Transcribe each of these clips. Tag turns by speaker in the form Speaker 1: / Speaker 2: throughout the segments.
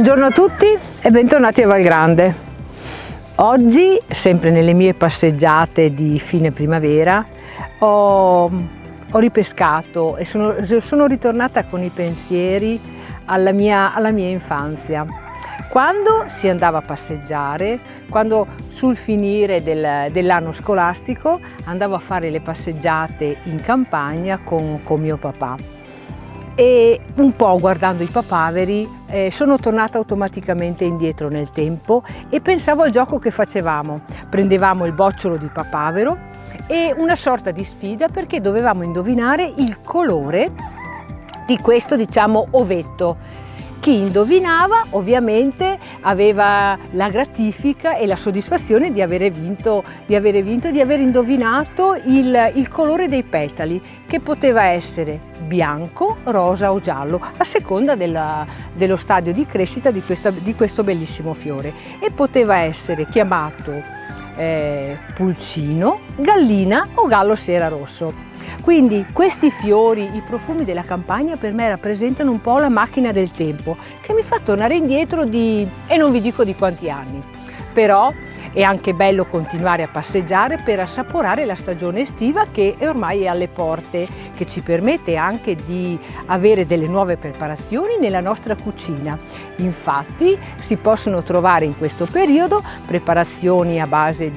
Speaker 1: Buongiorno a tutti e bentornati a Valgrande. Oggi, sempre nelle mie passeggiate di fine primavera, ho ripescato e sono ritornata con i pensieri alla mia infanzia. Quando si andava a passeggiare, quando sul finire dell'anno scolastico andavo a fare le passeggiate in campagna con mio papà. E un po' guardando i papaveri sono tornata automaticamente indietro nel tempo e pensavo al gioco che facevamo. Prendevamo il bocciolo di papavero e una sorta di sfida perché dovevamo indovinare il colore di questo, diciamo, ovetto. Chi indovinava ovviamente aveva la gratifica e la soddisfazione di aver indovinato il colore dei petali, che poteva essere bianco, rosa o giallo, a seconda dello stadio di crescita di questo bellissimo fiore, e poteva essere chiamato pulcino, gallina o gallo se era rosso. Quindi questi fiori, i profumi della campagna, per me rappresentano un po' la macchina del tempo che mi fa tornare indietro e non vi dico di quanti anni. Però è anche bello continuare a passeggiare per assaporare la stagione estiva che ormai è alle porte, che ci permette anche di avere delle nuove preparazioni nella nostra cucina. Infatti si possono trovare in questo periodo preparazioni a base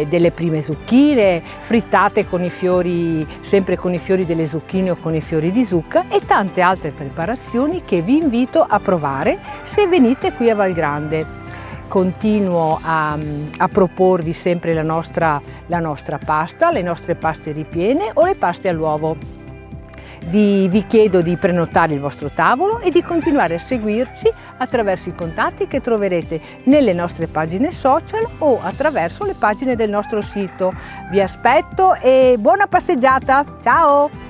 Speaker 1: delle prime zucchine, frittate con i fiori, sempre con i fiori delle zucchine o con i fiori di zucca, e tante altre preparazioni che vi invito a provare se venite qui a Valgrande. Continuo a proporvi sempre la nostra pasta, le nostre paste ripiene o le paste all'uovo. Vi chiedo di prenotare il vostro tavolo e di continuare a seguirci attraverso i contatti che troverete nelle nostre pagine social o attraverso le pagine del nostro sito. Vi aspetto e buona passeggiata! Ciao!